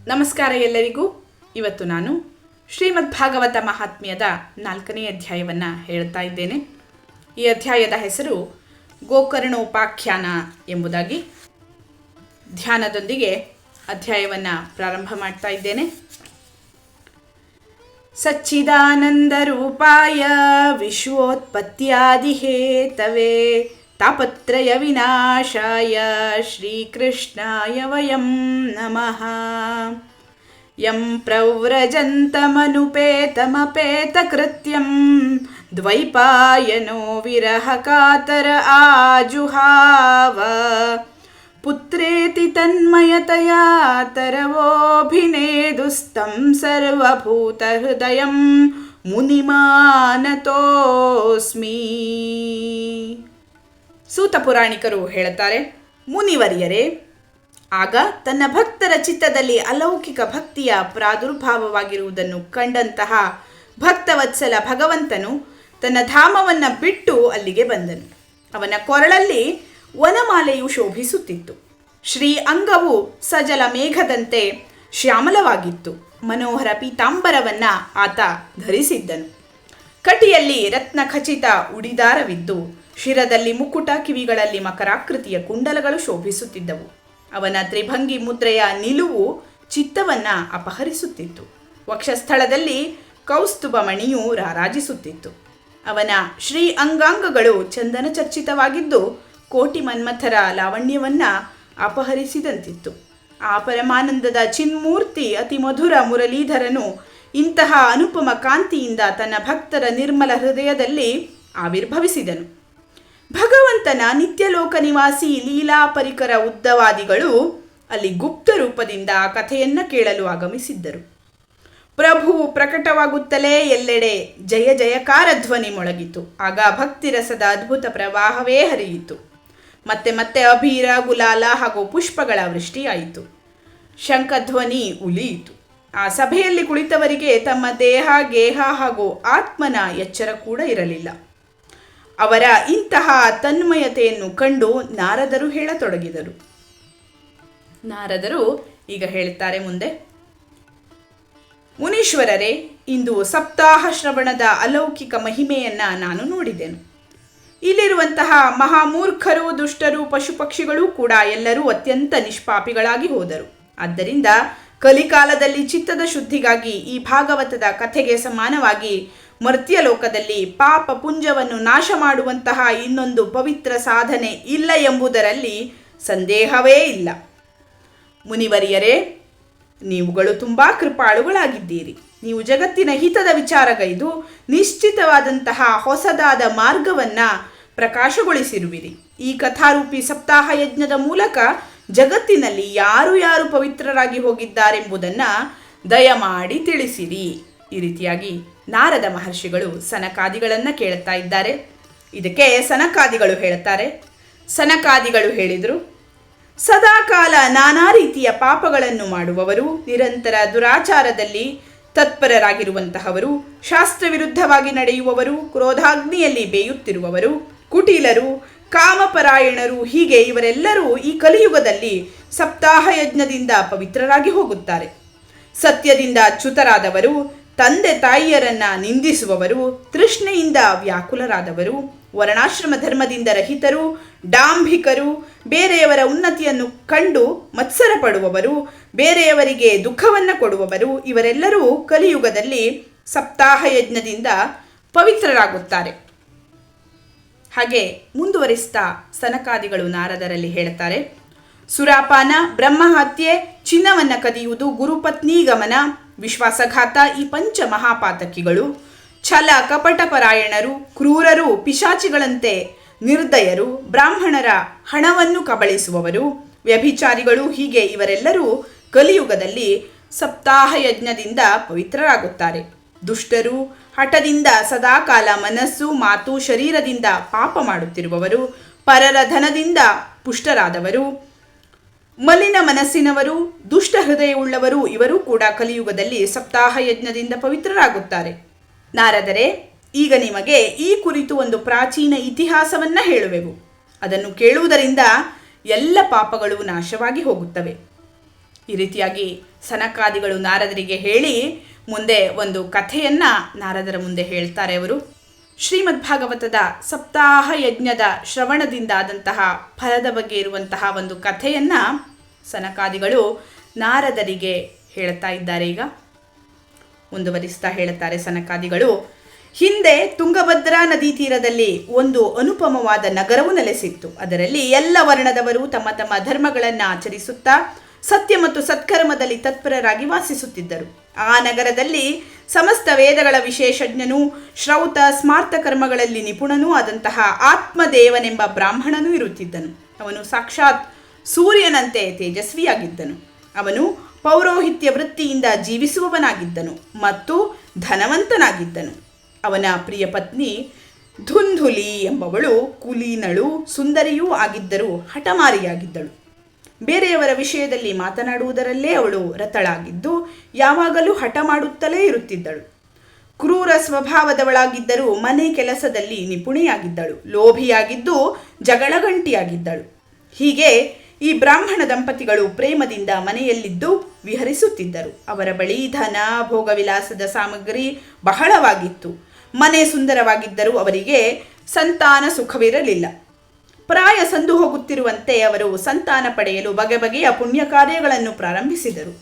ನಮಸ್ಕಾರ ಎಲ್ಲರಿಗೂ. ಇವತ್ತು ನಾನು ಶ್ರೀಮದ್ ಭಾಗವತ ಮಹಾತ್ಮ್ಯದ 4ನೇ ಅಧ್ಯಾಯವನ್ನು ಹೇಳ್ತಾ ಇದ್ದೇನೆ. ಈ ಅಧ್ಯಾಯದ ಹೆಸರು ಗೋಕರ್ಣೋಪಾಖ್ಯಾನ ಎಂಬುದಾಗಿ. ಧ್ಯಾನದೊಂದಿಗೆ ಅಧ್ಯಾಯವನ್ನು ಪ್ರಾರಂಭ ಮಾಡ್ತಾ ಇದ್ದೇನೆ. ಸಚ್ಚಿದಾನಂದರೂಪಾಯ ವಿಶ್ವೋತ್ಪತ್ತ್ಯಾದಿಹೇತವೇ ತಾಪತ್ರಯ ವಿನಾಶಾಯ ಶ್ರೀಕೃಷ್ಣಾಯ ವಯಂ ನಮಃ. ಯಂ ಪ್ರವ್ರಜಂತಮನುಪೇತಮಪೇತಕೃತ್ಯಂ ದ್ವೈಪಾಯನೋ ವಿರಹ ಕಾತರ ಆಜುಹಾವ. ಪುತ್ರೇತಿ ತನ್ಮಯತಯಾ ತರವೋಭಿನೇದುಸ್ತಂ ಸರ್ವಭೂತಹೃದಯಂ ಮುನಿಮಾನತೋಸ್ಮಿ. ಸೂತ ಪುರಾಣಿಕರು ಹೇಳುತ್ತಾರೆ, ಮುನಿವರ್ಯರೇ, ಆಗ ತನ್ನ ಭಕ್ತರ ಚಿತ್ತದಲ್ಲಿ ಅಲೌಕಿಕ ಭಕ್ತಿಯ ಪ್ರಾದುರ್ಭಾವವಾಗಿರುವುದನ್ನು ಕಂಡಂತಹ ಭಕ್ತವತ್ಸಲ ಭಗವಂತನು ತನ್ನ ಧಾಮವನ್ನು ಬಿಟ್ಟು ಅಲ್ಲಿಗೆ ಬಂದನು. ಅವನ ಕೊರಳಲ್ಲಿ ವನಮಾಲೆಯು ಶೋಭಿಸುತ್ತಿತ್ತು. ಶ್ರೀ ಅಂಗವು ಸಜಲ ಮೇಘದಂತೆ ಶ್ಯಾಮಲವಾಗಿತ್ತು. ಮನೋಹರ ಪೀತಾಂಬರವನ್ನು ಆತ ಧರಿಸಿದ್ದನು. ಕಟಿಯಲ್ಲಿ ರತ್ನ ಖಚಿತ ಉಡಿದಾರವಿದ್ದು ಶಿರದಲ್ಲಿ ಮುಕುಟ, ಕಿವಿಗಳಲ್ಲಿ ಮಕರಾಕೃತಿಯ ಕುಂಡಲಗಳು ಶೋಭಿಸುತ್ತಿದ್ದವು. ಅವನ ತ್ರಿಭಂಗಿ ಮುದ್ರೆಯ ನಿಲುವು ಚಿತ್ತವನ್ನು ಅಪಹರಿಸುತ್ತಿತ್ತು. ವಕ್ಷಸ್ಥಳದಲ್ಲಿ ಕೌಸ್ತುಭ ಮಣಿಯು ರಾರಾಜಿಸುತ್ತಿತ್ತು. ಅವನ ಶ್ರೀ ಅಂಗಾಂಗಗಳು ಚಂದನ ಚರ್ಚಿತವಾಗಿದ್ದು ಕೋಟಿ ಮನ್ಮಥರ ಲಾವಣ್ಯವನ್ನು ಅಪಹರಿಸಿದಂತಿತ್ತು. ಆ ಪರಮಾನಂದದ ಚಿನ್ಮೂರ್ತಿ ಅತಿ ಮಧುರ ಮುರಳೀಧರನು ಇಂತಹ ಅನುಪಮ ಕಾಂತಿಯಿಂದ ತನ್ನ ಭಕ್ತರ ನಿರ್ಮಲ ಹೃದಯದಲ್ಲಿ ಆವಿರ್ಭವಿಸಿದನು. ಭಗವಂತನ ನಿತ್ಯಲೋಕ ನಿವಾಸಿ ಲೀಲಾ ಪರಿಕರ ಉದ್ದವಾದಿಗಳು ಅಲ್ಲಿ ಗುಪ್ತ ರೂಪದಿಂದ ಆ ಕಥೆಯನ್ನು ಕೇಳಲು ಆಗಮಿಸಿದ್ದರು. ಪ್ರಭು ಪ್ರಕಟವಾಗುತ್ತಲೇ ಎಲ್ಲೆಡೆ ಜಯ ಜಯಕಾರ ಧ್ವನಿ ಮೊಳಗಿತು. ಆಗ ಭಕ್ತಿರಸದ ಅದ್ಭುತ ಪ್ರವಾಹವೇ ಹರಿಯಿತು. ಮತ್ತೆ ಮತ್ತೆ ಅಬೀರ, ಗುಲಾಲ ಹಾಗೂ ಪುಷ್ಪಗಳ ವೃಷ್ಟಿಯಾಯಿತು. ಶಂಖಧ್ವನಿ ಉಲಿಯಿತು. ಆ ಸಭೆಯಲ್ಲಿ ಕುಳಿತವರಿಗೆ ತಮ್ಮ ದೇಹ, ಗೇಹ ಹಾಗೂ ಆತ್ಮನ ಎಚ್ಚರ ಕೂಡ ಇರಲಿಲ್ಲ. ಅವರ ಇಂತಹ ತನ್ಮಯತೆಯನ್ನು ಕಂಡು ನಾರದರು ಹೇಳತೊಡಗಿದರು. ನಾರದರು ಈಗ ಹೇಳುತ್ತಾರೆ ಮುಂದೆ, ಮುನೀಶ್ವರರೇ, ಇಂದು ಸಪ್ತಾಹ ಶ್ರವಣದ ಅಲೌಕಿಕ ಮಹಿಮೆಯನ್ನು ನಾನು ನೋಡಿದೆನು. ಇಲ್ಲಿರುವಂತಹ ಮಹಾಮೂರ್ಖರು, ದುಷ್ಟರು, ಪಶು ಪಕ್ಷಿಗಳೂ ಕೂಡ ಎಲ್ಲರೂ ಅತ್ಯಂತ ನಿಷ್ಪಾಪಿಗಳಾಗಿ ಹೋದರು. ಆದ್ದರಿಂದ ಕಲಿಕಾಲದಲ್ಲಿ ಚಿತ್ತದ ಶುದ್ಧಿಗಾಗಿ ಈ ಭಾಗವತದ ಕಥೆಗೆ ಸಮಾನವಾಗಿ ಮರ್ತ್ಯಲೋಕದಲ್ಲಿ ಪಾಪ ಪುಂಜವನ್ನು ನಾಶ ಮಾಡುವಂತಹ ಇನ್ನೊಂದು ಪವಿತ್ರ ಸಾಧನೆ ಇಲ್ಲ ಎಂಬುದರಲ್ಲಿ ಸಂದೇಹವೇ ಇಲ್ಲ. ಮುನಿವರಿಯರೇ, ನೀವುಗಳು ತುಂಬ ಕೃಪಾಳುಗಳಾಗಿದ್ದೀರಿ. ನೀವು ಜಗತ್ತಿನ ಹಿತದ ವಿಚಾರಗೈದು ನಿಶ್ಚಿತವಾದಂತಹ ಹೊಸದಾದ ಮಾರ್ಗವನ್ನು ಪ್ರಕಾಶಗೊಳಿಸಿರುವಿರಿ. ಈ ಕಥಾರೂಪಿ ಸಪ್ತಾಹ ಯಜ್ಞದ ಮೂಲಕ ಜಗತ್ತಿನಲ್ಲಿ ಯಾರು ಯಾರು ಪವಿತ್ರರಾಗಿ ಹೋಗಿದ್ದಾರೆಂಬುದನ್ನು ದಯಮಾಡಿ ತಿಳಿಸಿರಿ. ಈ ರೀತಿಯಾಗಿ ನಾರದ ಮಹರ್ಷಿಗಳು ಸನಕಾದಿಗಳನ್ನು ಕೇಳುತ್ತಾ ಇದ್ದಾರೆ. ಇದಕ್ಕೆ ಸನಕಾದಿಗಳು ಹೇಳುತ್ತಾರೆ, ಸನಕಾದಿಗಳು ಹೇಳಿದರು, ಸದಾಕಾಲ ನಾನಾ ರೀತಿಯ ಪಾಪಗಳನ್ನು ಮಾಡುವವರು, ನಿರಂತರ ದುರಾಚಾರದಲ್ಲಿ ತತ್ಪರರಾಗಿರುವಂತಹವರು, ಶಾಸ್ತ್ರವಿರುದ್ಧವಾಗಿ ನಡೆಯುವವರು, ಕ್ರೋಧಾಗ್ನಿಯಲ್ಲಿ ಬೇಯುತ್ತಿರುವವರು, ಕುಟಿಲರು, ಕಾಮಪರಾಯಣರು, ಹೀಗೆ ಇವರೆಲ್ಲರೂ ಈ ಕಲಿಯುಗದಲ್ಲಿ ಸಪ್ತಾಹ ಯಜ್ಞದಿಂದ ಪವಿತ್ರರಾಗಿ ಹೋಗುತ್ತಾರೆ. ಸತ್ಯದಿಂದ ಅಚ್ಯುತರಾದವರು, ತಂದೆ ತಾಯಿಯರನ್ನ ನಿಂದಿಸುವವರು, ತೃಷ್ಣೆಯಿಂದ ವ್ಯಾಕುಲರಾದವರು, ವರ್ಣಾಶ್ರಮ ಧರ್ಮದಿಂದ ರಹಿತರು, ಡಾಂಭಿಕರು, ಬೇರೆಯವರ ಉನ್ನತಿಯನ್ನು ಕಂಡು ಮತ್ಸರ ಪಡುವವರು, ಬೇರೆಯವರಿಗೆ ದುಃಖವನ್ನು ಕೊಡುವವರು, ಇವರೆಲ್ಲರೂ ಕಲಿಯುಗದಲ್ಲಿ ಸಪ್ತಾಹ ಯಜ್ಞದಿಂದ ಪವಿತ್ರರಾಗುತ್ತಾರೆ. ಹಾಗೆ ಮುಂದುವರಿಸ್ತಾ ಸನಕಾದಿಗಳು ನಾರದರಲ್ಲಿ ಹೇಳ್ತಾರೆ, ಸುರಾಪಾನ, ಬ್ರಹ್ಮಹತ್ಯೆ, ಚಿನ್ನವನ್ನು ಕದಿಯುವುದು, ಗುರುಪತ್ನಿ ಗಮನ, ವಿಶ್ವಾಸಘಾತ, ಈ ಪಂಚ ಮಹಾಪಾತಕಿಗಳು, ಛಲ ಕಪಟಪರಾಯಣರು, ಕ್ರೂರರು, ಪಿಶಾಚಿಗಳಂತೆ ನಿರ್ದಯರು, ಬ್ರಾಹ್ಮಣರ ಹಣವನ್ನು ಕಬಳಿಸುವವರು, ವ್ಯಭಿಚಾರಿಗಳು, ಹೀಗೆ ಇವರೆಲ್ಲರೂ ಕಲಿಯುಗದಲ್ಲಿ ಸಪ್ತಾಹ ಯಜ್ಞದಿಂದ ಪವಿತ್ರರಾಗುತ್ತಾರೆ. ದುಷ್ಟರು, ಹಠದಿಂದ ಸದಾಕಾಲ ಮನಸ್ಸು, ಮಾತು, ಶರೀರದಿಂದ ಪಾಪ ಮಾಡುತ್ತಿರುವವರು, ಪರರ ಧನದಿಂದ ಪುಷ್ಟರಾದವರು, ಮಲಿನ ಮನಸ್ಸಿನವರು, ದುಷ್ಟ ಹೃದಯವುಳ್ಳವರು, ಇವರೂ ಕೂಡ ಕಲಿಯುಗದಲ್ಲಿ ಸಪ್ತಾಹ ಯಜ್ಞದಿಂದ ಪವಿತ್ರರಾಗುತ್ತಾರೆ. ನಾರದರೆ, ಈಗ ನಿಮಗೆ ಈ ಕುರಿತು ಒಂದು ಪ್ರಾಚೀನ ಇತಿಹಾಸವನ್ನು ಹೇಳುವೆವು. ಅದನ್ನು ಕೇಳುವುದರಿಂದ ಎಲ್ಲ ಪಾಪಗಳು ನಾಶವಾಗಿ ಹೋಗುತ್ತವೆ. ಈ ರೀತಿಯಾಗಿ ಸನಕಾದಿಗಳು ನಾರದರಿಗೆ ಹೇಳಿ ಮುಂದೆ ಒಂದು ಕಥೆಯನ್ನು ನಾರದರ ಮುಂದೆ ಹೇಳ್ತಾರೆ ಅವರು. ಶ್ರೀಮದ್ ಭಾಗವತದ ಸಪ್ತಾಹ ಯಜ್ಞದ ಶ್ರವಣದಿಂದ ಆದಂತಹ ಫಲದ ಬಗ್ಗೆ ಇರುವಂತಹ ಒಂದು ಕಥೆಯನ್ನು ಸನಕಾದಿಗಳು ನಾರದರಿಗೆ ಹೇಳ್ತಾ ಇದ್ದಾರೆ. ಈಗ ಮುಂದುವರಿಸ್ತಾ ಹೇಳುತ್ತಾರೆ ಸನಕಾದಿಗಳು. ಹಿಂದೆ ತುಂಗಭದ್ರಾ ನದಿ ತೀರದಲ್ಲಿ ಒಂದು ಅನುಪಮವಾದ ನಗರವು ನೆಲೆಸಿತ್ತು. ಅದರಲ್ಲಿ ಎಲ್ಲ ವರ್ಣದವರು ತಮ್ಮ ತಮ್ಮ ಧರ್ಮಗಳನ್ನು ಆಚರಿಸುತ್ತಾ ಸತ್ಯ ಮತ್ತು ಸತ್ಕರ್ಮದಲ್ಲಿ ತತ್ಪರರಾಗಿ ವಾಸಿಸುತ್ತಿದ್ದರು. ಆ ನಗರದಲ್ಲಿ ಸಮಸ್ತ ವೇದಗಳ ವಿಶೇಷಜ್ಞನೂ ಶ್ರೌತ ಸ್ಮಾರ್ತ ಕರ್ಮಗಳಲ್ಲಿ ನಿಪುಣನೂ ಆದಂತಹ ಆತ್ಮದೇವನೆಂಬ ಬ್ರಾಹ್ಮಣನೂ ಇರುತ್ತಿದ್ದನು. ಅವನು ಸಾಕ್ಷಾತ್ ಸೂರ್ಯನಂತೆ ತೇಜಸ್ವಿಯಾಗಿದ್ದನು. ಅವನು ಪೌರೋಹಿತ್ಯ ವೃತ್ತಿಯಿಂದ ಜೀವಿಸುವವನಾಗಿದ್ದನು ಮತ್ತು ಧನವಂತನಾಗಿದ್ದನು. ಅವನ ಪ್ರಿಯ ಪತ್ನಿ ಧುಂಧುಲಿ ಎಂಬವಳು ಕುಲೀನಳು, ಸುಂದರಿಯೂ ಆಗಿದ್ದರೂ ಹಠಮಾರಿಯಾಗಿದ್ದಳು. ಬೇರೆಯವರ ವಿಷಯದಲ್ಲಿ ಮಾತನಾಡುವುದರಲ್ಲೇ ಅವಳು ರತಳಾಗಿದ್ದು ಯಾವಾಗಲೂ ಹಠ ಮಾಡುತ್ತಲೇ ಇರುತ್ತಿದ್ದಳು. ಕ್ರೂರ ಸ್ವಭಾವದವಳಾಗಿದ್ದರೂ ಮನೆ ಕೆಲಸದಲ್ಲಿ ನಿಪುಣೆಯಾಗಿದ್ದಳು. ಲೋಭಿಯಾಗಿದ್ದು ಜಗಳಗಂಟಿಯಾಗಿದ್ದಳು. ಹೀಗೆ ಈ ಬ್ರಾಹ್ಮಣ ದಂಪತಿಗಳು ಪ್ರೇಮದಿಂದ ಮನೆಯಲ್ಲಿದ್ದು ವಿಹರಿಸುತ್ತಿದ್ದರು. ಅವರ ಬಳಿ ಧನ ಭೋಗವಿಲಾಸದ ಸಾಮಗ್ರಿ ಬಹಳವಾಗಿತ್ತು. ಮನೆ ಸುಂದರವಾಗಿದ್ದರೂ ಅವರಿಗೆ ಸಂತಾನ ಸುಖವಿರಲಿಲ್ಲ. ಪ್ರಾಯ ಸಂದು ಹೋಗುತ್ತಿರುವಂತೆ ಅವರು ಸಂತಾನ ಪಡೆಯಲು ಬಗೆ ಬಗೆಯ ಪುಣ್ಯ ಕಾರ್ಯಗಳನ್ನು ಪ್ರಾರಂಭಿಸಿದರು.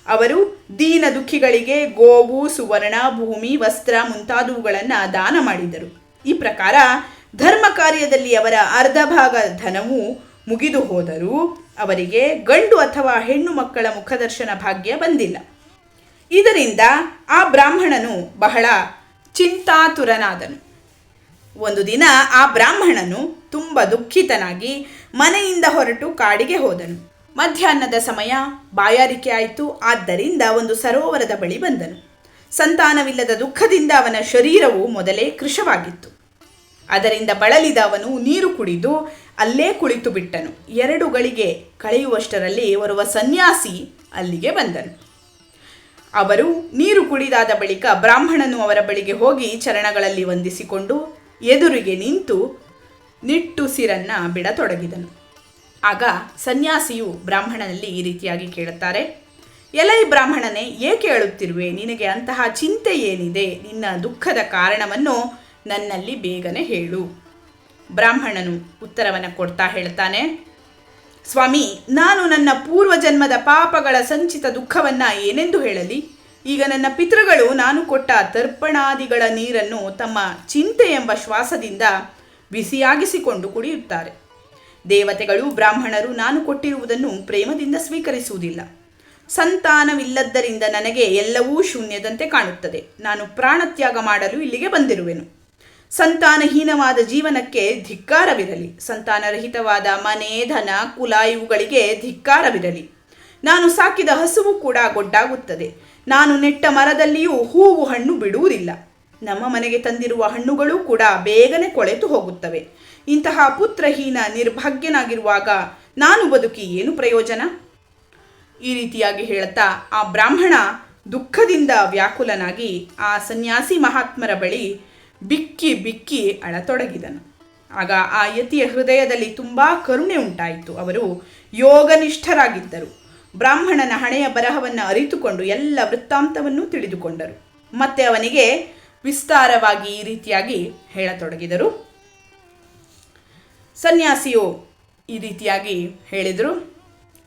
ಅವರು ದೀನ ದುಃಖಿಗಳಿಗೆ ಗೋವು, ಸುವರ್ಣ, ಭೂಮಿ, ವಸ್ತ್ರ ಮುಂತಾದವುಗಳನ್ನು ದಾನ ಮಾಡಿದರು. ಈ ಪ್ರಕಾರ ಧರ್ಮ ಕಾರ್ಯದಲ್ಲಿ ಅವರ ಅರ್ಧ ಭಾಗ ಧನವು ಮುಗಿದು ಹೋದರೂ ಅವರಿಗೆ ಗಂಡು ಅಥವಾ ಹೆಣ್ಣು ಮಕ್ಕಳ ಮುಖದರ್ಶನ ಭಾಗ್ಯ ಬಂದಿಲ್ಲ. ಇದರಿಂದ ಆ ಬ್ರಾಹ್ಮಣನು ಬಹಳ ಚಿಂತಾತುರನಾದನು. ಒಂದು ದಿನ ಆ ಬ್ರಾಹ್ಮಣನು ತುಂಬ ದುಃಖಿತನಾಗಿ ಮನೆಯಿಂದ ಹೊರಟು ಕಾಡಿಗೆ ಹೋದನು. ಮಧ್ಯಾಹ್ನದ ಸಮಯ, ಬಾಯಾರಿಕೆ ಆಯಿತು. ಆದ್ದರಿಂದ ಒಂದು ಸರೋವರದ ಬಳಿ ಬಂದನು. ಸಂತಾನವಿಲ್ಲದ ದುಃಖದಿಂದ ಅವನ ಶರೀರವು ಮೊದಲೇ ಕೃಶವಾಗಿತ್ತು. ಅದರಿಂದ ಬಳಲಿದ ಅವನು ನೀರು ಕುಡಿದು ಅಲ್ಲೇ ಕುಳಿತು ಬಿಟ್ಟನು. 2 ಗಳಿಗೆ ಕಳೆಯುವಷ್ಟರಲ್ಲಿ ಓರ್ವ ಸನ್ಯಾಸಿ ಅಲ್ಲಿಗೆ ಬಂದನು. ಅವರು ನೀರು ಕುಡಿದಾದ ಬಳಿಕ ಬ್ರಾಹ್ಮಣನು ಅವರ ಬಳಿಗೆ ಹೋಗಿ ಚರಣಗಳಲ್ಲಿ ವಂದಿಸಿಕೊಂಡು ಎದುರಿಗೆ ನಿಂತು ನಿಟ್ಟುಸಿರನ್ನು ಬಿಡತೊಡಗಿದನು. ಆಗ ಸನ್ಯಾಸಿಯು ಬ್ರಾಹ್ಮಣನಲ್ಲಿ ಈ ರೀತಿಯಾಗಿ ಕೇಳುತ್ತಾರೆ. ಎಲೈ ಬ್ರಾಹ್ಮಣನೇ, ಏಕೆ ಅಳುತ್ತಿರುವೆ? ನಿನಗೆ ಅಂತಹ ಚಿಂತೆ ಏನಿದೆ? ನಿನ್ನ ದುಃಖದ ಕಾರಣವನ್ನು ನನ್ನಲ್ಲಿ ಬೇಗನೆ ಹೇಳು. ಬ್ರಾಹ್ಮಣನು ಉತ್ತರವನ್ನು ಕೊಡ್ತಾ ಹೇಳ್ತಾನೆ, ಸ್ವಾಮಿ, ನಾನು ನನ್ನ ಪೂರ್ವಜನ್ಮದ ಪಾಪಗಳ ಸಂಚಿತ ದುಃಖವನ್ನು ಏನೆಂದು ಹೇಳಲಿ? ಈಗ ನನ್ನ ಪಿತೃಗಳು ನಾನು ಕೊಟ್ಟ ತರ್ಪಣಾದಿಗಳ ನೀರನ್ನು ತಮ್ಮ ಚಿಂತೆ ಎಂಬ ಶ್ವಾಸದಿಂದ ಬಿಸಿಯಾಗಿಸಿಕೊಂಡು ಕುಡಿಯುತ್ತಾರೆ. ದೇವತೆಗಳು, ಬ್ರಾಹ್ಮಣರು ನಾನು ಕೊಟ್ಟಿರುವುದನ್ನು ಪ್ರೇಮದಿಂದ ಸ್ವೀಕರಿಸುವುದಿಲ್ಲ. ಸಂತಾನವಿಲ್ಲದ್ದರಿಂದ ನನಗೆ ಎಲ್ಲವೂ ಶೂನ್ಯದಂತೆ ಕಾಣುತ್ತದೆ. ನಾನು ಪ್ರಾಣತ್ಯಾಗ ಮಾಡಲು ಇಲ್ಲಿಗೆ ಬಂದಿರುವೆನು. ಸಂತಾನಹೀನವಾದ ಜೀವನಕ್ಕೆ ಧಿಕ್ಕಾರವಿರಲಿ. ಸಂತಾನರಹಿತವಾದ ಮನೆ, ಧನ, ಕುಲ ಇವುಗಳಿಗೆ ಧಿಕ್ಕಾರವಿರಲಿ. ನಾನು ಸಾಕಿದ ಹಸುವು ಕೂಡ ಗೊಡ್ಡಾಗುತ್ತದೆ. ನಾನು ನೆಟ್ಟ ಮರದಲ್ಲಿಯೂ ಹೂವು ಹಣ್ಣು ಬಿಡುವುದಿಲ್ಲ. ನಮ್ಮ ಮನೆಗೆ ತಂದಿರುವ ಹಣ್ಣುಗಳು ಕೂಡ ಬೇಗನೆ ಕೊಳೆತು ಹೋಗುತ್ತವೆ. ಇಂತಹ ಪುತ್ರಹೀನ ನಿರ್ಭಾಗ್ಯನಾಗಿರುವಾಗ ನಾನು ಬದುಕಿ ಏನು ಪ್ರಯೋಜನ? ಈ ರೀತಿಯಾಗಿ ಹೇಳುತ್ತಾ ಆ ಬ್ರಾಹ್ಮಣ ದುಃಖದಿಂದ ವ್ಯಾಕುಲನಾಗಿ ಆ ಸನ್ಯಾಸಿ ಮಹಾತ್ಮರ ಬಳಿ ಬಿಕ್ಕಿ ಬಿಕ್ಕಿ ಅಳತೊಡಗಿದನು. ಆಗ ಆ ಯತಿಯ ಹೃದಯದಲ್ಲಿ ತುಂಬ ಕರುಣೆ ಉಂಟಾಯಿತು. ಅವರು ಯೋಗನಿಷ್ಠರಾಗಿದ್ದರು. ಬ್ರಾಹ್ಮಣನ ಹಣೆಯ ಬರಹವನ್ನು ಅರಿತುಕೊಂಡು ಎಲ್ಲ ವೃತ್ತಾಂತವನ್ನು ತಿಳಿದುಕೊಂಡರು. ಮತ್ತೆ ಅವನಿಗೆ ವಿಸ್ತಾರವಾಗಿ ಈ ರೀತಿಯಾಗಿ ಹೇಳತೊಡಗಿದರು. ಸನ್ಯಾಸಿಯು ಈ ರೀತಿಯಾಗಿ ಹೇಳಿದರು,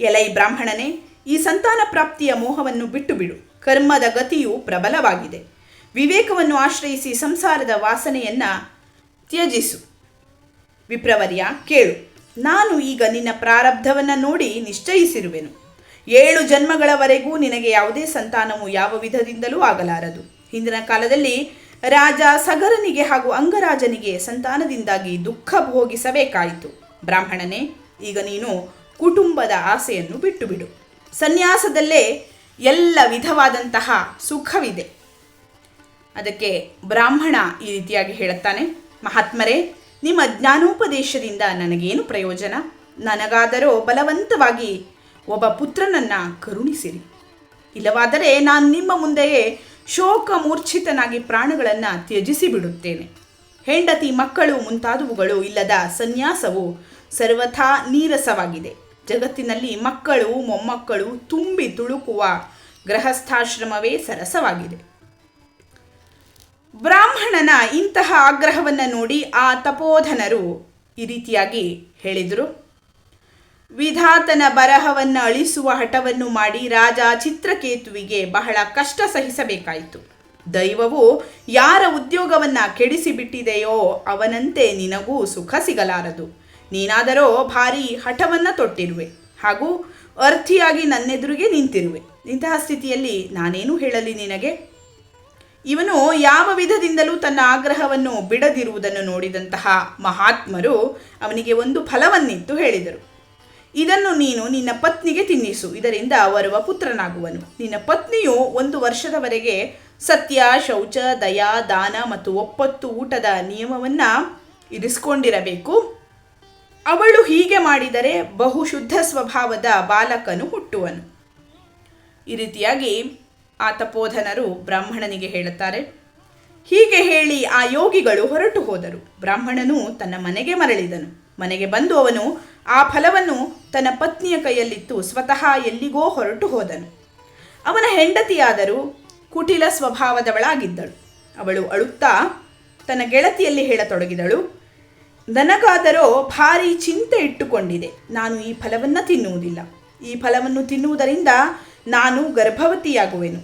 ಎಲೈ ಬ್ರಾಹ್ಮಣನೇ, ಈ ಸಂತಾನ ಪ್ರಾಪ್ತಿಯ ಮೋಹವನ್ನು ಬಿಟ್ಟು ಬಿಡು. ಕರ್ಮದ ಗತಿಯು ಪ್ರಬಲವಾಗಿದೆ. ವಿವೇಕವನ್ನು ಆಶ್ರಯಿಸಿ ಸಂಸಾರದ ವಾಸನೆಯನ್ನು ತ್ಯಜಿಸು. ವಿಪ್ರವರ್ಯ, ಕೇಳು. ನಾನು ಈಗ ನಿನ್ನ ಪ್ರಾರಬ್ಧವನ್ನು ನೋಡಿ ನಿಶ್ಚಯಿಸಿರುವೆನು. 7 ಜನ್ಮಗಳವರೆಗೂ ನಿನಗೆ ಯಾವುದೇ ಸಂತಾನವು ಯಾವ ವಿಧದಿಂದಲೂ ಆಗಲಾರದು. ಹಿಂದಿನ ಕಾಲದಲ್ಲಿ ರಾಜ ಸಗರನಿಗೆ ಹಾಗೂ ಅಂಗರಾಜನಿಗೆ ಸಂತಾನದಿಂದಾಗಿ ದುಃಖ ಭೋಗಿಸಬೇಕಾಯಿತು. ಬ್ರಾಹ್ಮಣನೇ, ಈಗ ನೀನು ಕುಟುಂಬದ ಆಸೆಯನ್ನು ಬಿಟ್ಟು ಬಿಡು. ಸನ್ಯಾಸದಲ್ಲೇ ಎಲ್ಲ ವಿಧವಾದಂತಹ ಸುಖವಿದೆ. ಅದಕ್ಕೆ ಬ್ರಾಹ್ಮಣ ಈ ರೀತಿಯಾಗಿ ಹೇಳುತ್ತಾನೆ, ಮಹಾತ್ಮರೇ, ನಿಮ್ಮ ಜ್ಞಾನೋಪದೇಶದಿಂದ ನನಗೇನು ಪ್ರಯೋಜನ? ನನಗಾದರೋ ಬಲವಂತವಾಗಿ ಒಬ್ಬ ಪುತ್ರನನ್ನು ಕರುಣಿಸಿರಿ. ಇಲ್ಲವಾದರೆ ನಾನು ನಿಮ್ಮ ಮುಂದೆಯೇ ಶೋಕ ಮೂರ್ಛಿತನಾಗಿ ಪ್ರಾಣಗಳನ್ನು ತ್ಯಜಿಸಿ ಬಿಡುತ್ತೇನೆ. ಹೆಂಡತಿ, ಮಕ್ಕಳು ಮುಂತಾದವುಗಳು ಇಲ್ಲದ ಸನ್ಯಾಸವು ಸರ್ವಥಾ ನೀರಸವಾಗಿದೆ. ಜಗತ್ತಿನಲ್ಲಿ ಮಕ್ಕಳು ಮೊಮ್ಮಕ್ಕಳು ತುಂಬಿ ತುಳುಕುವ ಗೃಹಸ್ಥಾಶ್ರಮವೇ ಸರಸವಾಗಿದೆ. ಬ್ರಾಹ್ಮಣನ ಇಂತಹ ಆಗ್ರಹವನ್ನು ನೋಡಿ ಆ ತಪೋಧನರು ಈ ರೀತಿಯಾಗಿ ಹೇಳಿದರು. ವಿಧಾತನ ಬರಹವನ್ನು ಅಳಿಸುವ ಹಠವನ್ನು ಮಾಡಿ ರಾಜ ಚಿತ್ರಕೇತುವಿಗೆ ಬಹಳ ಕಷ್ಟ ಸಹಿಸಬೇಕಾಯಿತು. ದೈವವು ಯಾರ ಉದ್ಯೋಗವನ್ನು ಕೆಡಿಸಿಬಿಟ್ಟಿದೆಯೋ ಅವನಂತೆ ನಿನಗೂ ಸುಖ ಸಿಗಲಾರದು. ನೀನಾದರೋ ಭಾರಿ ಹಠವನ್ನು ತೊಟ್ಟಿರುವೆ ಹಾಗೂ ಅರ್ಥಿಯಾಗಿ ನನ್ನೆದುರಿಗೆ ನಿಂತಿರುವೆ. ಇಂತಹ ಸ್ಥಿತಿಯಲ್ಲಿ ನಾನೇನು ಹೇಳಲಿ ನಿನಗೆ? ಇವನು ಯಾವ ವಿಧದಿಂದಲೂ ತನ್ನ ಆಗ್ರಹವನ್ನು ಬಿಡದಿರುವುದನ್ನು ನೋಡಿದಂತಹ ಮಹಾತ್ಮರು ಅವನಿಗೆ ಒಂದು ಫಲವನ್ನಿತ್ತು ಹೇಳಿದರು. ಇದನ್ನು ನೀನು ನಿನ್ನ ಪತ್ನಿಗೆ ತಿನ್ನಿಸು, ಇದರಿಂದ ಬರುವ ಪುತ್ರನಾಗುವನು. ನಿನ್ನ ಪತ್ನಿಯು 1 ವರ್ಷದವರೆಗೆ ಸತ್ಯ, ಶೌಚ, ದಯಾ, ದಾನ ಮತ್ತು ಒಪ್ಪತ್ತು ಊಟದ ನಿಯಮವನ್ನು ಇರಿಸಿಕೊಂಡಿರಬೇಕು. ಅವಳು ಹೀಗೆ ಮಾಡಿದರೆ ಬಹುಶುದ್ಧ ಸ್ವಭಾವದ ಬಾಲಕನು ಹುಟ್ಟುವನು. ಈ ರೀತಿಯಾಗಿ ಆ ತಪೋಧನರು ಬ್ರಾಹ್ಮಣನಿಗೆ ಹೇಳುತ್ತಾರೆ. ಹೀಗೆ ಹೇಳಿ ಆ ಯೋಗಿಗಳು ಹೊರಟು ಹೋದರು. ಬ್ರಾಹ್ಮಣನು ತನ್ನ ಮನೆಗೆ ಮರಳಿದನು. ಮನೆಗೆ ಬಂದು ಅವನು ಆ ಫಲವನ್ನು ತನ್ನ ಪತ್ನಿಯ ಕೈಯಲ್ಲಿತ್ತು ಸ್ವತಃ ಎಲ್ಲಿಗೋ ಹೊರಟು ಹೋದನು. ಅವನ ಹೆಂಡತಿಯಾದರೂ ಕುಟಿಲ ಸ್ವಭಾವದವಳಾಗಿದ್ದಳು. ಅವಳು ಅಳುತ್ತಾ ತನ್ನ ಗೆಳತಿಯಲ್ಲಿ ಹೇಳತೊಡಗಿದಳು, ನನಗಾದರೋ ಭಾರಿ ಚಿಂತೆ ಇಟ್ಟುಕೊಂಡಿದೆ. ನಾನು ಈ ಫಲವನ್ನು ತಿನ್ನುವುದಿಲ್ಲ. ಈ ಫಲವನ್ನು ತಿನ್ನುವುದರಿಂದ ನಾನು ಗರ್ಭವತಿಯಾಗುವೆನು.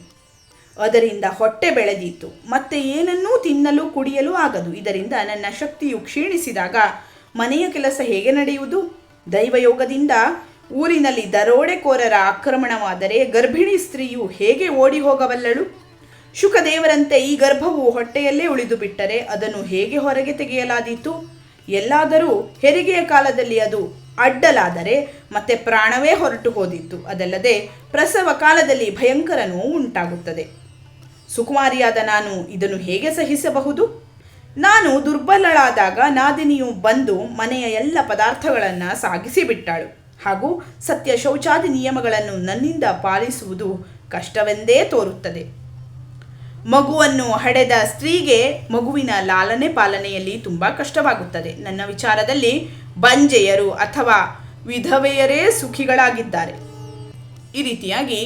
ಅದರಿಂದ ಹೊಟ್ಟೆ ಬೆಳೆದೀತು. ಮತ್ತೆ ಏನನ್ನೂ ತಿನ್ನಲು ಕುಡಿಯಲು ಆಗದು. ಇದರಿಂದ ನನ್ನ ಶಕ್ತಿಯು ಕ್ಷೀಣಿಸಿದಾಗ ಮನೆಯ ಕೆಲಸ ಹೇಗೆ ನಡೆಯುವುದು? ದೈವಯೋಗದಿಂದ ಊರಿನಲ್ಲಿ ದರೋಡೆಕೋರರ ಆಕ್ರಮಣವಾದರೆ ಗರ್ಭಿಣಿ ಸ್ತ್ರೀಯು ಹೇಗೆ ಓಡಿ ಹೋಗಬಲ್ಲಳು? ಶುಕದೇವರಂತೆ ಈ ಗರ್ಭವು ಹೊಟ್ಟೆಯಲ್ಲೇ ಉಳಿದು ಬಿಟ್ಟರೆ ಅದನ್ನು ಹೇಗೆ ಹೊರಗೆ ತೆಗೆಯಲಾದೀತು? ಎಲ್ಲಾದರೂ ಹೆರಿಗೆಯ ಕಾಲದಲ್ಲಿ ಅದು ಅಡ್ಡಲಾದರೆ ಮತ್ತೆ ಪ್ರಾಣವೇ ಹೊರಟು ಹೋದಿತ್ತು. ಅದಲ್ಲದೆ ಪ್ರಸವ ಕಾಲದಲ್ಲಿ ಭಯಂಕರ ನೋವು ಉಂಟಾಗುತ್ತದೆ. ಸುಕುಮಾರಿಯಾದ ನಾನು ಇದನ್ನು ಹೇಗೆ ಸಹಿಸಬಹುದು? ನಾನು ದುರ್ಬಲಳಾದಾಗ ನಾದಿನಿಯು ಬಂದು ಮನೆಯ ಎಲ್ಲ ಪದಾರ್ಥಗಳನ್ನು ಸಾಗಿಸಿಬಿಟ್ಟಾಳು. ಹಾಗೂ ಸತ್ಯ ಶೌಚಾದಿ ನಿಯಮಗಳನ್ನು ನನ್ನಿಂದ ಪಾಲಿಸುವುದು ಕಷ್ಟವೆಂದೇ ತೋರುತ್ತದೆ. ಮಗುವನ್ನು ಹಡೆದ ಸ್ತ್ರೀಗೆ ಮಗುವಿನ ಲಾಲನೆ ಪಾಲನೆಯಲ್ಲಿ ತುಂಬ ಕಷ್ಟವಾಗುತ್ತದೆ. ನನ್ನ ವಿಚಾರದಲ್ಲಿ ಬಂಜೆಯರು ಅಥವಾ ವಿಧವೆಯರೇ ಸುಖಿಗಳಾಗಿದ್ದಾರೆ. ಈ ರೀತಿಯಾಗಿ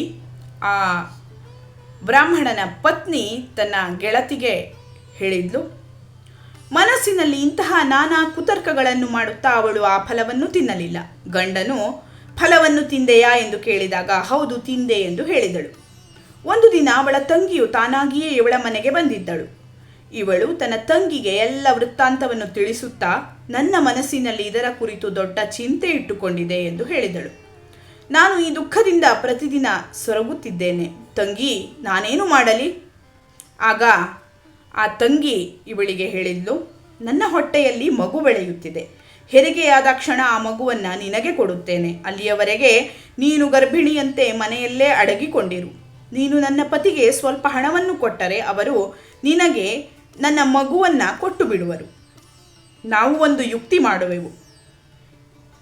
ಆ ಬ್ರಾಹ್ಮಣನ ಪತ್ನಿ ತನ್ನ ಗೆಳತಿಗೆ ಹೇಳಿದ್ಲು. ಮನಸ್ಸಿನಲ್ಲಿ ಇಂತಹ ನಾನಾ ಕುತರ್ಕಗಳನ್ನು ಮಾಡುತ್ತಾ ಅವಳು ಆ ಫಲವನ್ನು ತಿನ್ನಲಿಲ್ಲ. ಗಂಡನು ಫಲವನ್ನು ತಿಂದೆಯಾ ಎಂದು ಕೇಳಿದಾಗ ಹೌದು ತಿಂದೆ ಎಂದು ಹೇಳಿದಳು. ಒಂದು ದಿನ ಅವಳ ತಂಗಿಯು ತಾನಾಗಿಯೇ ಇವಳ ಮನೆಗೆ ಬಂದಿದ್ದಳು. ಇವಳು ತನ್ನ ತಂಗಿಗೆ ಎಲ್ಲ ವೃತ್ತಾಂತವನ್ನು ತಿಳಿಸುತ್ತಾ ನನ್ನ ಮನಸ್ಸಿನಲ್ಲಿ ಇದರ ಕುರಿತು ದೊಡ್ಡ ಚಿಂತೆ ಇಟ್ಟುಕೊಂಡಿದೆ ಎಂದು ಹೇಳಿದಳು. ನಾನು ಈ ದುಃಖದಿಂದ ಪ್ರತಿದಿನ ಸೊರಗುತ್ತಿದ್ದೇನೆ. ತಂಗಿ, ನಾನೇನು ಮಾಡಲಿ? ಆಗ ಆ ತಂಗಿ ಇವಳಿಗೆ ಹೇಳಿದ್ಲು, ನನ್ನ ಹೊಟ್ಟೆಯಲ್ಲಿ ಮಗು ಬೆಳೆಯುತ್ತಿದೆ. ಹೆರಿಗೆಯಾದ ಕ್ಷಣ ಆ ಮಗುವನ್ನು ನಿನಗೆ ಕೊಡುತ್ತೇನೆ. ಅಲ್ಲಿಯವರೆಗೆ ನೀನು ಗರ್ಭಿಣಿಯಂತೆ ಮನೆಯಲ್ಲೇ ಅಡಗಿಕೊಂಡಿರು. ನೀನು ನನ್ನ ಪತಿಗೆ ಸ್ವಲ್ಪ ಹಣವನ್ನು ಕೊಟ್ಟರೆ ಅವರು ನಿನಗೆ ನನ್ನ ಮಗುವನ್ನು ಕೊಟ್ಟು ಬಿಡುವರು. ನಾವು ಒಂದು ಯುಕ್ತಿ ಮಾಡುವೆವು.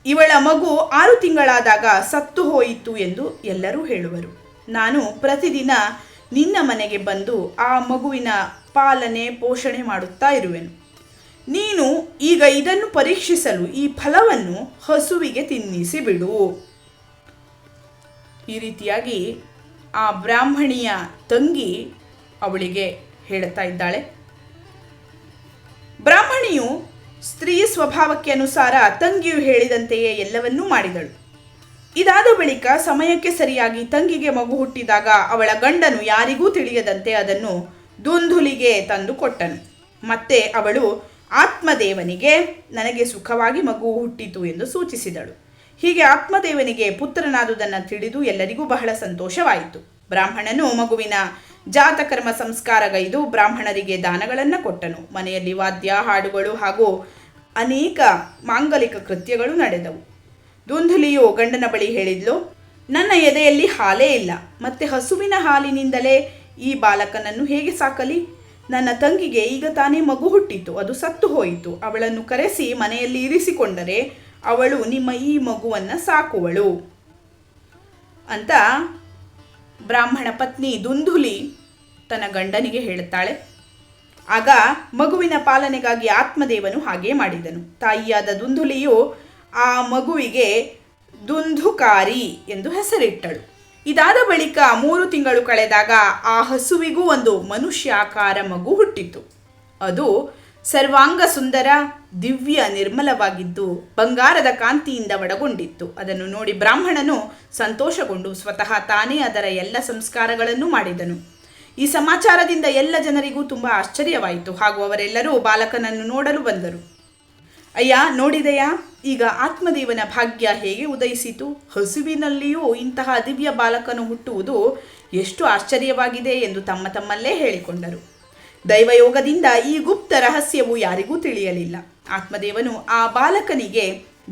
ಇವಳ ಮಗು 6 ತಿಂಗಳಾದಾಗ ಸತ್ತು ಹೋಯಿತು ಎಂದು ಎಲ್ಲರೂ ಹೇಳುವರು. ನಾನು ಪ್ರತಿದಿನ ನಿನ್ನ ಮನೆಗೆ ಬಂದು ಆ ಮಗುವಿನ ಪಾಲನೆ ಪೋಷಣೆ ಮಾಡುತ್ತಾ ಇರುವೆನು. ನೀನು ಈಗ ಇದನ್ನು ಪರೀಕ್ಷಿಸಲು ಈ ಫಲವನ್ನು ಹಸುವಿಗೆ ತಿನ್ನಿಸಿ ಬಿಡು. ಈ ರೀತಿಯಾಗಿ ಆ ಬ್ರಾಹ್ಮಣಿಯ ತಂಗಿ ಅವಳಿಗೆ ಹೇಳುತ್ತಾ ಇದ್ದಾಳೆ. ಬ್ರಾಹ್ಮಣಿಯು ಸ್ತ್ರೀ ಸ್ವಭಾವಕ್ಕೆ ಅನುಸಾರ ತಂಗಿಯು ಹೇಳಿದಂತೆಯೇ ಎಲ್ಲವನ್ನೂ ಮಾಡಿದಳು. ಇದಾದ ಬಳಿಕ ಸಮಯಕ್ಕೆ ಸರಿಯಾಗಿ ತಂಗಿಗೆ ಮಗು ಹುಟ್ಟಿದಾಗ ಅವಳ ಗಂಡನು ಯಾರಿಗೂ ತಿಳಿಯದಂತೆ ಅದನ್ನು ದುಂದುಲಿಗೆ ತಂದು ಕೊಟ್ಟನು. ಮತ್ತೆ ಅವಳು ಆತ್ಮದೇವನಿಗೆ ನನಗೆ ಸುಖವಾಗಿ ಮಗು ಹುಟ್ಟಿತು ಎಂದು ಸೂಚಿಸಿದಳು. ಹೀಗೆ ಆತ್ಮದೇವನಿಗೆ ಪುತ್ರನಾದುದನ್ನು ತಿಳಿದು ಎಲ್ಲರಿಗೂ ಬಹಳ ಸಂತೋಷವಾಯಿತು. ಬ್ರಾಹ್ಮಣನು ಮಗುವಿನ ಜಾತಕರ್ಮ ಸಂಸ್ಕಾರಗೈದು ಬ್ರಾಹ್ಮಣರಿಗೆ ದಾನಗಳನ್ನು ಕೊಟ್ಟನು. ಮನೆಯಲ್ಲಿ ವಾದ್ಯ, ಹಾಡುಗಳು ಹಾಗೂ ಅನೇಕ ಮಾಂಗಲಿಕ ಕೃತ್ಯಗಳು ನಡೆದವು. ದುಂದುಲಿಯು ಗಂಡನ ಬಳಿ ಹೇಳಿದ್ಲು, ನನ್ನ ಎದೆಯಲ್ಲಿ ಹಾಲೇ ಇಲ್ಲ, ಮತ್ತೆ ಹಸುವಿನ ಹಾಲಿನಿಂದಲೇ ಈ ಬಾಲಕನನ್ನು ಹೇಗೆ ಸಾಕಲಿ? ನನ್ನ ತಂಗಿಗೆ ಈಗ ತಾನೇ ಮಗು ಹುಟ್ಟಿತು, ಅದು ಸತ್ತು ಹೋಯಿತು. ಅವಳನ್ನು ಕರೆಸಿ ಮನೆಯಲ್ಲಿ ಇರಿಸಿಕೊಂಡರೆ ಅವಳು ನಿಮ್ಮ ಈ ಮಗುವನ್ನು ಸಾಕುವಳು ಅಂತ ಬ್ರಾಹ್ಮಣ ಪತ್ನಿ ದುಂದುಲಿ ತನ್ನ ಗಂಡನಿಗೆ ಹೇಳುತ್ತಾಳೆ. ಆಗ ಮಗುವಿನ ಪಾಲನೆಗಾಗಿ ಆತ್ಮದೇವನು ಹಾಗೇ ಮಾಡಿದನು. ತಾಯಿಯಾದ ದುಂದುಲಿಯು ಆ ಮಗುವಿಗೆ ದುಂದುಕಾರಿ ಎಂದು ಹೆಸರಿಟ್ಟಳು. ಇದಾದ ಬಳಿಕ 3 ತಿಂಗಳು ಕಳೆದಾಗ ಆ ಹಸುವಿಗೂ ಒಂದು ಮನುಷ್ಯಾಕಾರ ಮಗು ಹುಟ್ಟಿತು. ಅದು ಸರ್ವಾಂಗ ಸುಂದರ, ದಿವ್ಯ ನಿರ್ಮಲವಾಗಿದ್ದು ಬಂಗಾರದ ಕಾಂತಿಯಿಂದ ಒಳಗೊಂಡಿತ್ತು. ಅದನ್ನು ನೋಡಿ ಬ್ರಾಹ್ಮಣನು ಸಂತೋಷಗೊಂಡು ಸ್ವತಃ ತಾನೇ ಅದರ ಎಲ್ಲ ಸಂಸ್ಕಾರಗಳನ್ನು ಮಾಡಿದನು. ಈ ಸಮಾಚಾರದಿಂದ ಎಲ್ಲ ಜನರಿಗೂ ತುಂಬ ಆಶ್ಚರ್ಯವಾಯಿತು. ಹಾಗೂ ಅವರೆಲ್ಲರೂ ಬಾಲಕನನ್ನು ನೋಡಲು ಬಂದರು. ಅಯ್ಯ, ನೋಡಿದೆಯಾ, ಈಗ ಆತ್ಮದೇವನ ಭಾಗ್ಯ ಹೇಗೆ ಉದಯಿಸಿತು. ಹಸುವಿನಲ್ಲಿಯೂ ಇಂತಹ ದಿವ್ಯ ಬಾಲಕನು ಹುಟ್ಟುವುದು ಎಷ್ಟು ಆಶ್ಚರ್ಯವಾಗಿದೆ ಎಂದು ತಮ್ಮಲ್ಲೇ ಹೇಳಿಕೊಂಡರು. ದೈವಯೋಗದಿಂದ ಈ ಗುಪ್ತ ರಹಸ್ಯವು ಯಾರಿಗೂ ತಿಳಿಯಲಿಲ್ಲ. ಆತ್ಮದೇವನು ಆ ಬಾಲಕನಿಗೆ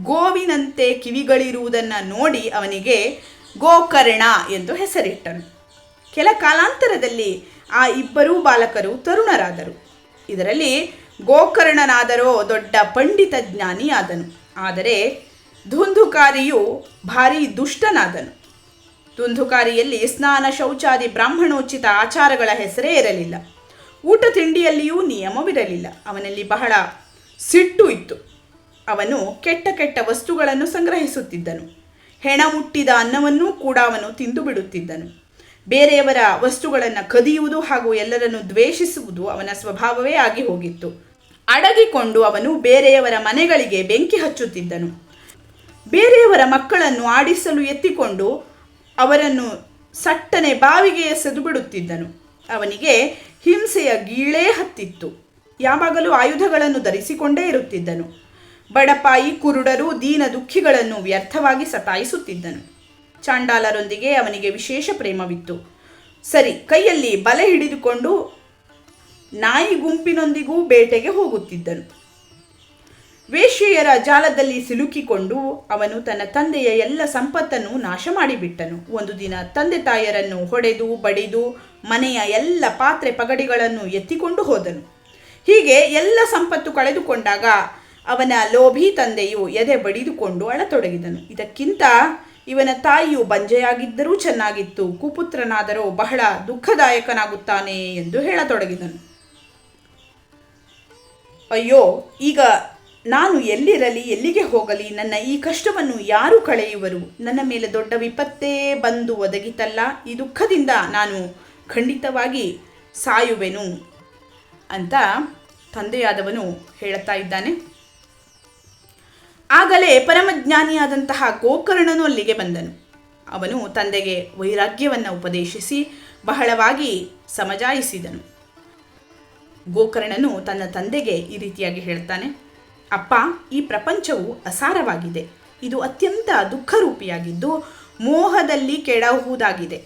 ಗೋವಿನಂತೆ ಕಿವಿಗಳಿರುವುದನ್ನು ನೋಡಿ ಅವನಿಗೆ ಗೋಕರ್ಣ ಎಂದು ಹೆಸರಿಟ್ಟನು. ಕೆಲ ಕಾಲಾಂತರದಲ್ಲಿ ಆ ಇಬ್ಬರೂ ಬಾಲಕರು ತರುಣರಾದರು. ಇದರಲ್ಲಿ ಗೋಕರ್ಣನಾದರೋ ದೊಡ್ಡ ಪಂಡಿತ ಜ್ಞಾನಿಯಾದನು. ಆದರೆ ದುಂದುಕಾರಿಯು ಭಾರಿ ದುಷ್ಟನಾದನು. ದುಂದುಕಾರಿಯಲ್ಲಿ ಸ್ನಾನ, ಶೌಚಾದಿ ಬ್ರಾಹ್ಮಣೋಚಿತ ಆಚಾರಗಳ ಹೆಸರೇ ಇರಲಿಲ್ಲ. ಊಟ ತಿಂಡಿಯಲ್ಲಿಯೂ ನಿಯಮವಿರಲಿಲ್ಲ. ಅವನಲ್ಲಿ ಬಹಳ ಸಿಟ್ಟು ಇತ್ತು. ಅವನು ಕೆಟ್ಟ ವಸ್ತುಗಳನ್ನು ಸಂಗ್ರಹಿಸುತ್ತಿದ್ದನು. ಹೆಣ ಮುಟ್ಟಿದ ಅನ್ನವನ್ನೂ ಕೂಡ ಅವನು ತಿಂದು ಬಿಡುತ್ತಿದ್ದನು. ಬೇರೆಯವರ ವಸ್ತುಗಳನ್ನು ಕದಿಯುವುದು ಹಾಗೂ ಎಲ್ಲರನ್ನು ದ್ವೇಷಿಸುವುದು ಅವನ ಸ್ವಭಾವವೇ ಆಗಿ ಹೋಗಿತ್ತು. ಅಡಗಿಕೊಂಡು ಅವನು ಬೇರೆಯವರ ಮನೆಗಳಿಗೆ ಬೆಂಕಿ ಹಚ್ಚುತ್ತಿದ್ದನು. ಬೇರೆಯವರ ಮಕ್ಕಳನ್ನು ಆಡಿಸಲು ಎತ್ತಿಕೊಂಡು ಅವರನ್ನು ಸಟ್ಟನೆ ಬಾವಿಗೆ ಎಸೆದು ಬಿಡುತ್ತಿದ್ದನು. ಅವನಿಗೆ ಹಿಂಸೆಯ ಗೀಳೇ ಹತ್ತಿತ್ತು. ಯಾವಾಗಲೂ ಆಯುಧಗಳನ್ನು ಧರಿಸಿಕೊಂಡೇ ಇರುತ್ತಿದ್ದನು. ಬಡಪಾಯಿ, ಕುರುಡರು, ದೀನ ದುಃಖಿಗಳನ್ನು ವ್ಯರ್ಥವಾಗಿ ಸತಾಯಿಸುತ್ತಿದ್ದನು. ಚಾಂಡಾಲರೊಂದಿಗೆ ಅವನಿಗೆ ವಿಶೇಷ ಪ್ರೇಮವಿತ್ತು. ಸರಿ, ಕೈಯಲ್ಲಿ ಬಲೆ ಹಿಡಿದುಕೊಂಡು ನಾಯಿ ಗುಂಪಿನೊಂದಿಗೂ ಬೇಟೆಗೆ ಹೋಗುತ್ತಿದ್ದನು. ವೇಶ್ಯೆಯರ ಜಾಲದಲ್ಲಿ ಸಿಲುಕಿಕೊಂಡು ಅವನು ತನ್ನ ತಂದೆಯ ಎಲ್ಲ ಸಂಪತ್ತನ್ನು ನಾಶ ಮಾಡಿಬಿಟ್ಟನು. ಒಂದು ದಿನ ತಂದೆ ತಾಯರನ್ನು ಹೊಡೆದು ಬಡಿದು ಮನೆಯ ಎಲ್ಲ ಪಾತ್ರೆ ಪಗಡಿಗಳನ್ನು ಎತ್ತಿಕೊಂಡು ಹೋದನು. ಹೀಗೆ ಎಲ್ಲ ಸಂಪತ್ತು ಕಳೆದುಕೊಂಡಾಗ ಅವನ ಲೋಭಿ ತಂದೆಯು ಎದೆ ಬಡಿದುಕೊಂಡು ಅಳತೊಡಗಿದನು. ಇದಕ್ಕಿಂತ ಇವನ ತಾಯಿಯು ಬಂಜೆಯಾಗಿದ್ದರೂ ಚೆನ್ನಾಗಿತ್ತು, ಕುಪುತ್ರನಾದರೂ ಬಹಳ ದುಃಖದಾಯಕನಾಗುತ್ತಾನೆ ಎಂದು ಹೇಳತೊಡಗಿದನು. ಅಯ್ಯೋ, ಈಗ ನಾನು ಎಲ್ಲಿರಲಿ, ಎಲ್ಲಿಗೆ ಹೋಗಲಿ? ನನ್ನ ಈ ಕಷ್ಟವನ್ನು ಯಾರು ಕಳೆಯುವರು? ನನ್ನ ಮೇಲೆ ದೊಡ್ಡ ವಿಪತ್ತೇ ಬಂದು ಒದಗಿತಲ್ಲ. ಈ ದುಃಖದಿಂದ ನಾನು ಖಂಡಿತವಾಗಿ ಸಾಯುವೆನು ಅಂತ ತಂದೆಯಾದವನು ಹೇಳುತ್ತಾ ಇದ್ದಾನೆ. ಆಗಲೇ ಪರಮಜ್ಞಾನಿಯಾದಂತಹ ಗೋಕರ್ಣನು ಅಲ್ಲಿಗೆ ಬಂದನು. ಅವನು ತಂದೆಗೆ ವೈರಾಗ್ಯವನ್ನು ಉಪದೇಶಿಸಿ ಬಹಳವಾಗಿ ಸಮಜಾಯಿಸಿದನು. ಗೋಕರ್ಣನು ತನ್ನ ತಂದೆಗೆ ಈ ರೀತಿಯಾಗಿ ಹೇಳ್ತಾನೆ: ಅಪ್ಪ, ಈ ಪ್ರಪಂಚವು ಅಸಾರವಾಗಿದೆ. ಇದು ಅತ್ಯಂತ ದುಃಖರೂಪಿಯಾಗಿದ್ದು ಮೋಹದಲ್ಲಿ ಕೆಡಹುವುದಾಗಿದೆ.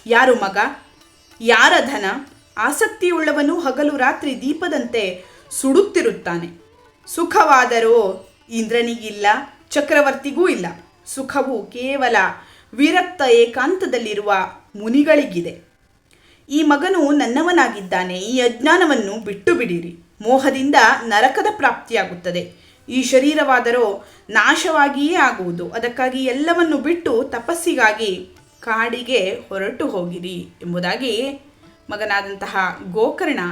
ಯಾರು ಮಗ, ಯಾರ ಧನ, ಆಸಕ್ತಿಯುಳ್ಳವನು ಹಗಲು ರಾತ್ರಿ ದೀಪದಂತೆ ಸುಡುತ್ತಿರುತ್ತಾನೆ. ಸುಖವಾದರೂ ಇಂದ್ರನಿಗಿಲ್ಲ, ಚಕ್ರವರ್ತಿಗೂ ಇಲ್ಲ. ಸುಖವು ಕೇವಲ ವಿರಕ್ತ ಏಕಾಂತದಲ್ಲಿರುವ ಮುನಿಗಳಿಗಿದೆ. ಈ ಮಗನು ನನ್ನವನಾಗಿದ್ದಾನೆ. ಈ ಅಜ್ಞಾನವನ್ನು ಬಿಟ್ಟು ಬಿಡಿರಿ. ಮೋಹದಿಂದ ನರಕದ ಪ್ರಾಪ್ತಿಯಾಗುತ್ತದೆ. ಈ ಶರೀರವಾದರೂ ನಾಶವಾಗಿಯೇ ಆಗುವುದು. ಅದಕ್ಕಾಗಿ ಎಲ್ಲವನ್ನು ಬಿಟ್ಟು ತಪಸ್ಸಿಗಾಗಿ ಕಾಡಿಗೆ ಹೊರಟು ಹೋಗಿರಿ ಎಂಬುದಾಗಿ ಮಗನಾದಂತಹ ಗೋಕರ್ಣ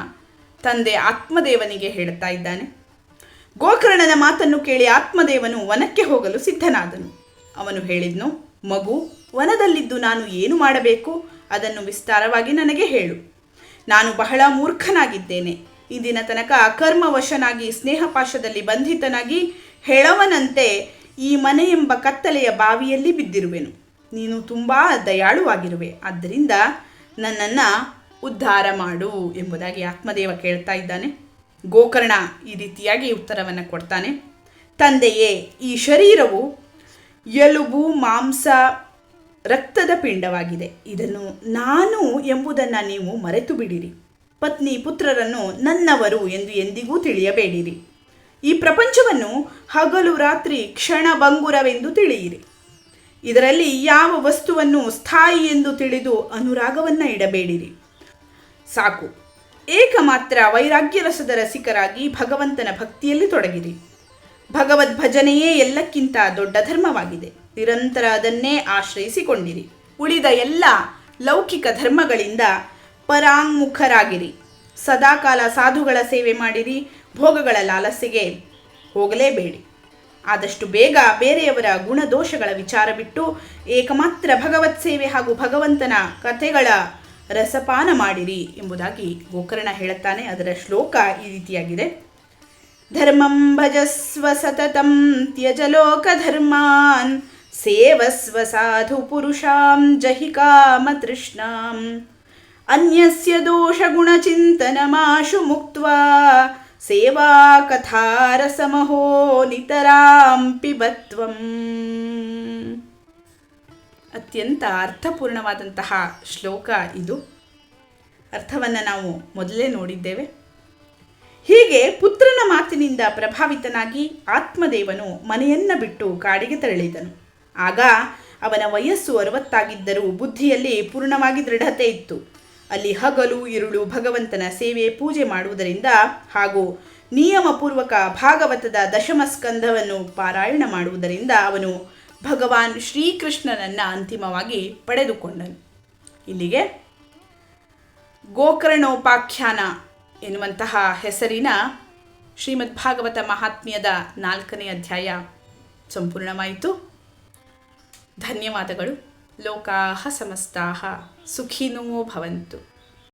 ತಂದೆ ಆತ್ಮದೇವನಿಗೆ ಹೇಳುತ್ತಾ ಇದ್ದಾನೆ. ಗೋಕರ್ಣನ ಮಾತನ್ನು ಕೇಳಿ ಆತ್ಮದೇವನು ವನಕ್ಕೆ ಹೋಗಲು ಸಿದ್ಧನಾದನು. ಅವನು ಹೇಳಿದ್ನು: ಮಗು, ವನದಲ್ಲಿದ್ದು ನಾನು ಏನು ಮಾಡಬೇಕು? ಅದನ್ನು ವಿಸ್ತಾರವಾಗಿ ನನಗೆ ಹೇಳು. ನಾನು ಬಹಳ ಮೂರ್ಖನಾಗಿದ್ದೇನೆ. ಇಂದಿನ ತನಕ ಕರ್ಮವಶನಾಗಿ ಸ್ನೇಹಪಾಶದಲ್ಲಿ ಬಂಧಿತನಾಗಿ ಹೆಳವನಂತೆ ಈ ಮನೆ ಎಂಬ ಕತ್ತಲೆಯ ಬಾವಿಯಲ್ಲಿ ಬಿದ್ದಿರುವೆನು. ನೀನು ತುಂಬ ದಯಾಳುವಾಗಿರುವೆ. ಆದ್ದರಿಂದ ನನ್ನನ್ನು ಉದ್ಧಾರ ಮಾಡು ಎಂಬುದಾಗಿ ಆತ್ಮದೇವ ಕೇಳ್ತಾ ಇದ್ದಾನೆ. ಗೋಕರ್ಣ ಈ ರೀತಿಯಾಗಿ ಉತ್ತರವನ್ನು ಕೊಡ್ತಾನೆ: ತಂದೆಯೇ, ಈ ಶರೀರವು ಎಲುಬು, ಮಾಂಸ, ರಕ್ತದ ಪಿಂಡವಾಗಿದೆ. ಇದನ್ನು ನಾನು ಎಂಬುದನ್ನು ನೀವು ಮರೆತು ಬಿಡಿರಿ. ಪತ್ನಿ ಪುತ್ರರನ್ನು ನನ್ನವರು ಎಂದು ಎಂದಿಗೂ ತಿಳಿಯಬೇಡಿರಿ. ಈ ಪ್ರಪಂಚವನ್ನು ಹಗಲು ರಾತ್ರಿ ಕ್ಷಣಭಂಗುರವೆಂದು ತಿಳಿಯಿರಿ. ಇದರಲ್ಲಿ ಯಾವ ವಸ್ತುವನ್ನು ಸ್ಥಾಯಿ ಎಂದು ತಿಳಿದು ಅನುರಾಗವನ್ನು ಇಡಬೇಡಿರಿ. ಸಾಕು, ಏಕಮಾತ್ರ ವೈರಾಗ್ಯ ರಸದ ರಸಿಕರಾಗಿ ಭಗವಂತನ ಭಕ್ತಿಯಲ್ಲಿ ತೊಡಗಿರಿ. ಭಗವದ್ ಭಜನೆಯೇ ಎಲ್ಲಕ್ಕಿಂತ ದೊಡ್ಡ ಧರ್ಮವಾಗಿದೆ. ನಿರಂತರ ಅದನ್ನೇ ಆಶ್ರಯಿಸಿಕೊಂಡಿರಿ. ಉಳಿದ ಎಲ್ಲ ಲೌಕಿಕ ಧರ್ಮಗಳಿಂದ ಪರಾಂಗುಖರಾಗಿರಿ. ಸದಾಕಾಲ ಸಾಧುಗಳ ಸೇವೆ ಮಾಡಿರಿ. ಭೋಗಗಳ ಲಾಲಸೆಗೆ ಹೋಗಲೇಬೇಡಿ. ಆದಷ್ಟು ಬೇಗ ಬೇರೆಯವರ ಗುಣದೋಷಗಳ ವಿಚಾರ ಬಿಟ್ಟು ಏಕಮಾತ್ರ ಭಗವತ್ ಸೇವೆ ಹಾಗೂ ಭಗವಂತನ ಕಥೆಗಳ ರಸಪಾನ ಮಾಡಿರಿ ಎಂಬುದಾಗಿ ಗೋಕರ್ಣ ಹೇಳುತ್ತಾನೆ. ಅದರ ಶ್ಲೋಕ ಈ ರೀತಿಯಾಗಿದೆ. ಧರ್ಮಂ ಭಜಸ್ವ ಸತತಂ ತ್ಯಜ ಲೋಕ ಧರ್ಮಾನ್ ಸೇವಸ್ವ ಸಾಧು ಪುರುಷಾಂ ಜಹಿ ಕಾಮ ತೃಷ್ಣಾಂ ಅನ್ಯಸ್ಯ ದೋಷ ಗುಣಚಿಂತನಮಾಶು ಮುಕ್ತ್ವಾ ಸೇವಾ ಕಥಾರಸಮಹೋ ನಿತರಾಂ ಪಿಬತ್ವಂ. ಅತ್ಯಂತ ಅರ್ಥಪೂರ್ಣವಾದಂತಹ ಶ್ಲೋಕ ಇದು. ಅರ್ಥವನ್ನು ನಾವು ಮೊದಲೇ ನೋಡಿದ್ದೇವೆ. ಹೀಗೆ ಪುತ್ರನ ಮಾತಿನಿಂದ ಪ್ರಭಾವಿತನಾಗಿ ಆತ್ಮದೇವನು ಮನೆಯನ್ನು ಬಿಟ್ಟು ಕಾಡಿಗೆ ತೆರಳಿದನು. ಆಗ ಅವನ ವಯಸ್ಸು 60 ಬುದ್ಧಿಯಲ್ಲಿ ಪೂರ್ಣವಾಗಿ ದೃಢತೆ ಇತ್ತು. ಅಲ್ಲಿ ಹಗಲು ಇರುಳು ಭಗವಂತನ ಸೇವೆ ಪೂಜೆ ಮಾಡುವುದರಿಂದ ಹಾಗೂ ನಿಯಮಪೂರ್ವಕ ಭಾಗವತದ ದಶಮ ಸ್ಕಂಧವನ್ನು ಪಾರಾಯಣ ಮಾಡುವುದರಿಂದ ಅವನು ಭಗವಾನ್ ಶ್ರೀಕೃಷ್ಣನನ್ನು ಅಂತಿಮವಾಗಿ ಪಡೆದುಕೊಂಡನು. ಇಲ್ಲಿಗೆ ಗೋಕರ್ಣೋಪಾಖ್ಯಾನ ಎನ್ನುವಂತಹ ಹೆಸರಿನ ಶ್ರೀಮದ್ ಭಾಗವತ ಮಹಾತ್ಮ್ಯದ 4ನೇ ಅಧ್ಯಾಯ ಸಂಪೂರ್ಣವಾಯಿತು. ಧನ್ಯವಾದಗಳು. ಲೋಕಾಃ ಸಮಸ್ತಾಃ ಸುಖಿನೋ ಭವಂತು.